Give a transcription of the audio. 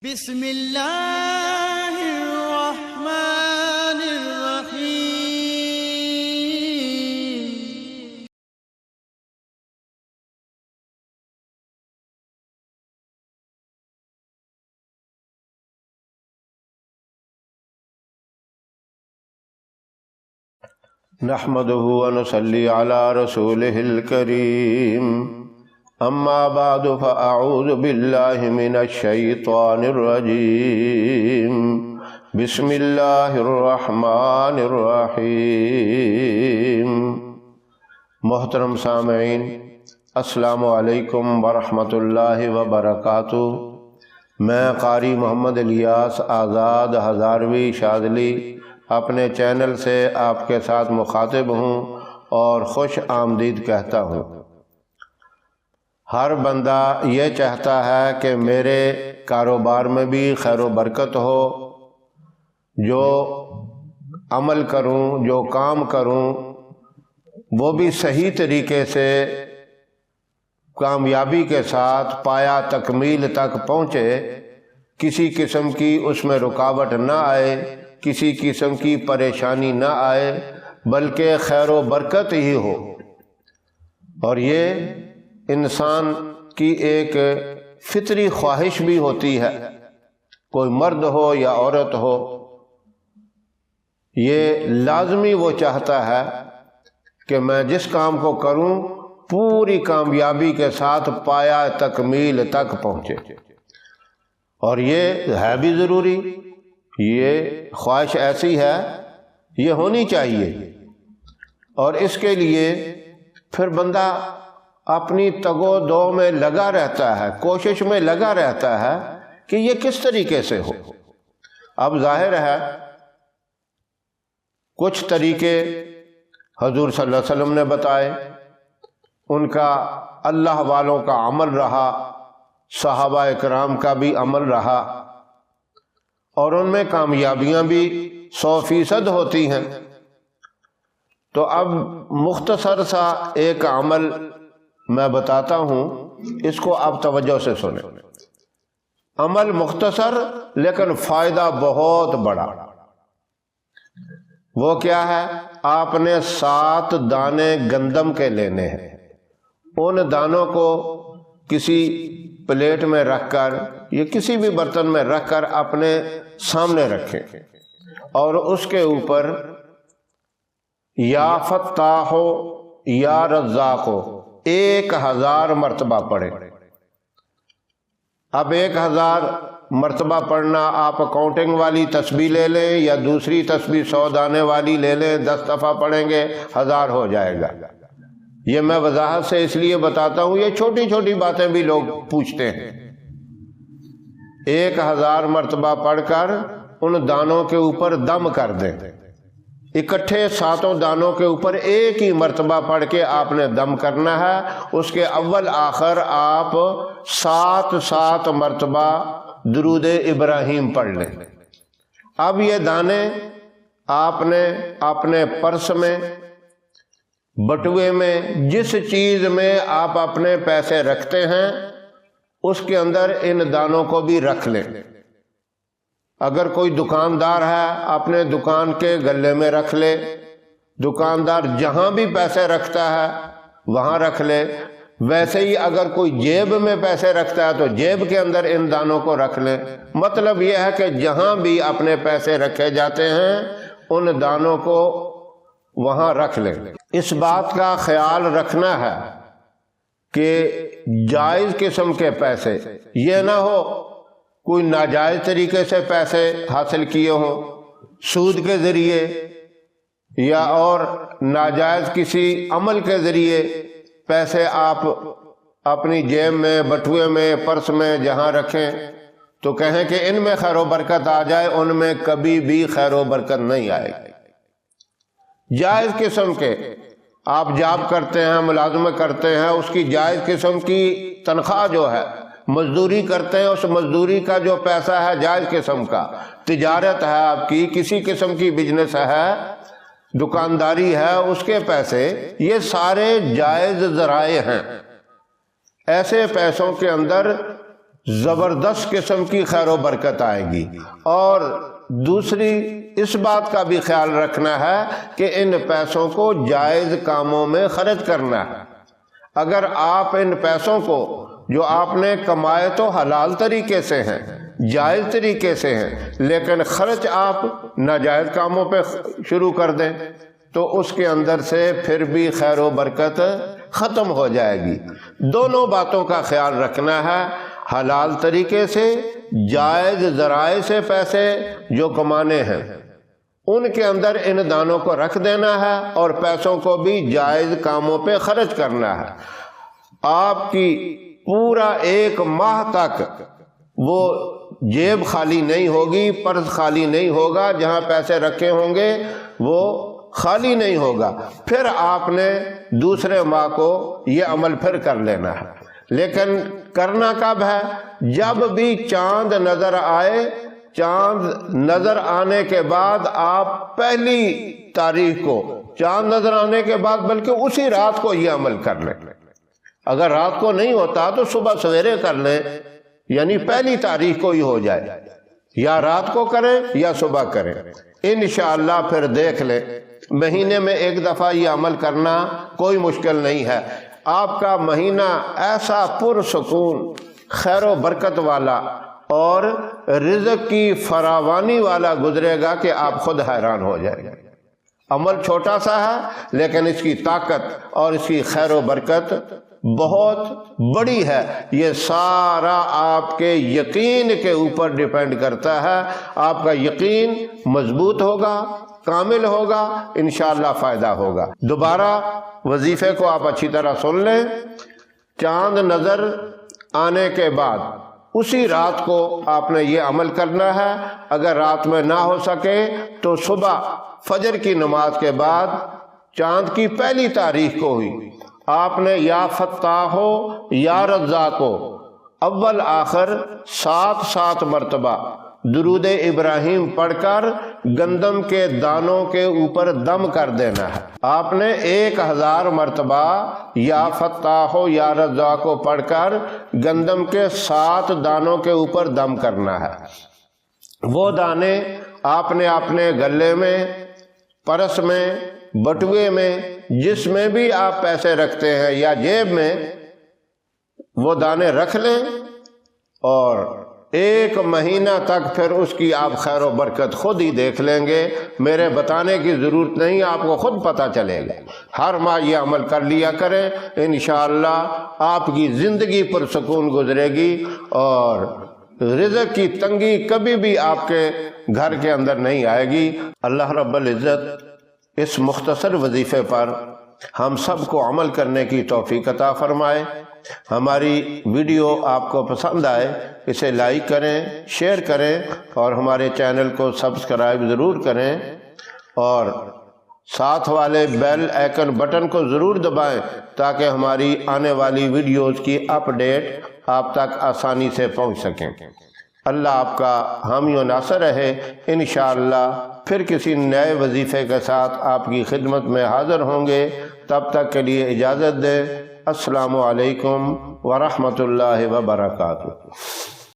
بسم اللہ الرحمن الرحیم۔ نحمده ونصلي على رسوله الكريم، اما بعد فاعوذ بالله من الشیطان الرجیم، بسم اللہ الرحمن الرحیم۔ محترم سامعین، السلام علیکم ورحمۃ اللہ وبرکاتہ۔ میں قاری محمد الیاس آزاد ہزاروی شاذلی اپنے چینل سے آپ کے ساتھ مخاطب ہوں اور خوش آمدید کہتا ہوں۔ ہر بندہ یہ چاہتا ہے کہ میرے کاروبار میں بھی خیر و برکت ہو، جو عمل کروں، جو کام کروں وہ بھی صحیح طریقے سے کامیابی کے ساتھ پایا تکمیل تک پہنچے، کسی قسم کی اس میں رکاوٹ نہ آئے، کسی قسم کی پریشانی نہ آئے، بلکہ خیر و برکت ہی ہو۔ اور یہ انسان کی ایک فطری خواہش بھی ہوتی ہے، کوئی مرد ہو یا عورت ہو، یہ لازمی وہ چاہتا ہے کہ میں جس کام کو کروں پوری کامیابی کے ساتھ پایا تکمیل تک پہنچے۔ اور یہ ہے بھی ضروری، یہ خواہش ایسی ہے، یہ ہونی چاہیے۔ اور اس کے لیے پھر بندہ اپنی تگ و دو میں لگا رہتا ہے، کوشش میں لگا رہتا ہے کہ یہ کس طریقے سے ہو۔ اب ظاہر ہے کچھ طریقے حضور صلی اللہ علیہ وسلم نے بتائے، ان کا اللہ والوں کا عمل رہا، صحابہ کرام کا بھی عمل رہا، اور ان میں کامیابیاں بھی 100% ہوتی ہیں۔ تو اب مختصر سا ایک عمل میں بتاتا ہوں، اس کو آپ توجہ سے سنیں۔ عمل مختصر لیکن فائدہ بہت بڑا۔ وہ کیا ہے؟ آپ نے 7 دانے گندم کے لینے ہیں، ان دانوں کو کسی پلیٹ میں رکھ کر یا کسی بھی برتن میں رکھ کر اپنے سامنے رکھیں، اور اس کے اوپر یا فتاح یا رزاق 1000 مرتبہ پڑھیں۔ اب 1000 مرتبہ پڑھنا، آپ کاؤنٹنگ والی تسبیح لے لیں یا دوسری تسبیح 100 دانے والی لے لیں، 10 دفعہ پڑھیں گے 1000 ہو جائے گا۔ یہ میں وضاحت سے اس لیے بتاتا ہوں، یہ چھوٹی چھوٹی باتیں بھی لوگ پوچھتے ہیں۔ 1000 مرتبہ پڑھ کر ان دانوں کے اوپر دم کر دیں، اکٹھے 7 دانوں کے اوپر ایک ہی مرتبہ پڑھ کے آپ نے دم کرنا ہے۔ اس کے اول آخر آپ 7 مرتبہ درود ابراہیم پڑھ لیں۔ اب یہ دانے آپ نے اپنے پرس میں، بٹوے میں، جس چیز میں آپ اپنے پیسے رکھتے ہیں اس کے اندر ان دانوں کو بھی رکھ لیں۔ اگر کوئی دکاندار ہے اپنے دکان کے گلے میں رکھ لے، دکاندار جہاں بھی پیسے رکھتا ہے وہاں رکھ لے۔ ویسے ہی اگر کوئی جیب میں پیسے رکھتا ہے تو جیب کے اندر ان دانوں کو رکھ لیں۔ مطلب یہ ہے کہ جہاں بھی اپنے پیسے رکھے جاتے ہیں ان دانوں کو وہاں رکھ لیں۔ اس بات کا خیال رکھنا ہے کہ جائز قسم کے پیسے، یہ نہ ہو کوئی ناجائز طریقے سے پیسے حاصل کیے ہوں، سود کے ذریعے یا اور ناجائز کسی عمل کے ذریعے پیسے آپ اپنی جیب میں، بٹوے میں، پرس میں جہاں رکھیں تو کہیں کہ ان میں خیر و برکت آ جائے، ان میں کبھی بھی خیر و برکت نہیں آئے گی۔ جائز قسم کے آپ جاب کرتے ہیں، ملازمت کرتے ہیں، اس کی جائز قسم کی تنخواہ جو ہے، مزدوری کرتے ہیں، اس مزدوری کا جو پیسہ ہے جائز قسم کا، تجارت ہے آپ کی، کسی قسم کی بزنس ہے، دکانداری ہے، اس کے پیسے، یہ سارے جائز ذرائع ہیں۔ ایسے پیسوں کے اندر زبردست قسم کی خیر و برکت آئے گی۔ اور دوسری اس بات کا بھی خیال رکھنا ہے کہ ان پیسوں کو جائز کاموں میں خرچ کرنا ہے۔ اگر آپ ان پیسوں کو جو آپ نے کمائے تو حلال طریقے سے ہیں، جائز طریقے سے ہیں، لیکن خرچ آپ ناجائز کاموں پہ شروع کر دیں تو اس کے اندر سے پھر بھی خیر و برکت ختم ہو جائے گی۔ دونوں باتوں کا خیال رکھنا ہے، حلال طریقے سے جائز ذرائع سے پیسے جو کمانے ہیں ان کے اندر ان دانوں کو رکھ دینا ہے، اور پیسوں کو بھی جائز کاموں پہ خرچ کرنا ہے۔ آپ کی پورا ایک ماہ تک وہ جیب خالی نہیں ہوگی، پرس خالی نہیں ہوگا، جہاں پیسے رکھے ہوں گے وہ خالی نہیں ہوگا۔ پھر آپ نے دوسرے ماہ کو یہ عمل پھر کر لینا ہے، لیکن کرنا کب ہے؟ جب بھی چاند نظر آئے، چاند نظر آنے کے بعد آپ پہلی تاریخ کو، چاند نظر آنے کے بعد بلکہ اسی رات کو یہ عمل کر لیں۔ اگر رات کو نہیں ہوتا تو صبح سویرے کر لیں، یعنی پہلی تاریخ کو ہی ہو جائے، یا رات کو کریں یا صبح کریں۔ انشاءاللہ پھر دیکھ لیں، مہینے میں ایک دفعہ یہ عمل کرنا کوئی مشکل نہیں ہے۔ آپ کا مہینہ ایسا پرسکون، خیر و برکت والا اور رزق کی فراوانی والا گزرے گا کہ آپ خود حیران ہو جائیں گے۔ عمل چھوٹا سا ہے لیکن اس کی طاقت اور اس کی خیر و برکت بہت بڑی ہے۔ یہ سارا آپ کے یقین کے اوپر ڈیپینڈ کرتا ہے۔ آپ کا یقین مضبوط ہوگا، کامل ہوگا، انشاءاللہ فائدہ ہوگا۔ دوبارہ وظیفے کو آپ اچھی طرح سن لیں۔ چاند نظر آنے کے بعد اسی رات کو آپ نے یہ عمل کرنا ہے۔ اگر رات میں نہ ہو سکے تو صبح فجر کی نماز کے بعد چاند کی پہلی تاریخ کو ہوئی آپ نے یا فتاح یا رزاق اول آخر 7 مرتبہ درود ابراہیم پڑھ کر گندم کے دانوں کے اوپر دم کر دینا ہے۔ آپ نے 1000 مرتبہ یا فتاح یا رزاق پڑھ کر گندم کے 7 دانوں کے اوپر دم کرنا ہے۔ وہ دانے آپ نے اپنے گلے میں، پرس میں، بٹوے میں، جس میں بھی آپ پیسے رکھتے ہیں یا جیب میں، وہ دانے رکھ لیں، اور 1 مہینہ تک پھر اس کی آپ خیر و برکت خود ہی دیکھ لیں گے۔ میرے بتانے کی ضرورت نہیں، آپ کو خود پتہ چلے گا۔ ہر ماہ یہ عمل کر لیا کریں، انشاءاللہ آپ کی زندگی پرسکون گزرے گی، اور رزق کی تنگی کبھی بھی آپ کے گھر کے اندر نہیں آئے گی۔ اللہ رب العزت اس مختصر وظیفے پر ہم سب کو عمل کرنے کی توفیق عطا فرمائے۔ ہماری ویڈیو آپ کو پسند آئے اسے لائک کریں، شیئر کریں، اور ہمارے چینل کو سبسکرائب ضرور کریں، اور ساتھ والے بیل آئیکن بٹن کو ضرور دبائیں تاکہ ہماری آنے والی ویڈیوز کی اپڈیٹ آپ تک آسانی سے پہنچ سکیں۔ اللہ آپ کا حامی و ناصر رہے۔ انشاءاللہ پھر کسی نئے وظیفے کے ساتھ آپ کی خدمت میں حاضر ہوں گے۔ تب تک کے لیے اجازت دیں۔ السلام علیکم ورحمۃ اللہ وبرکاتہ۔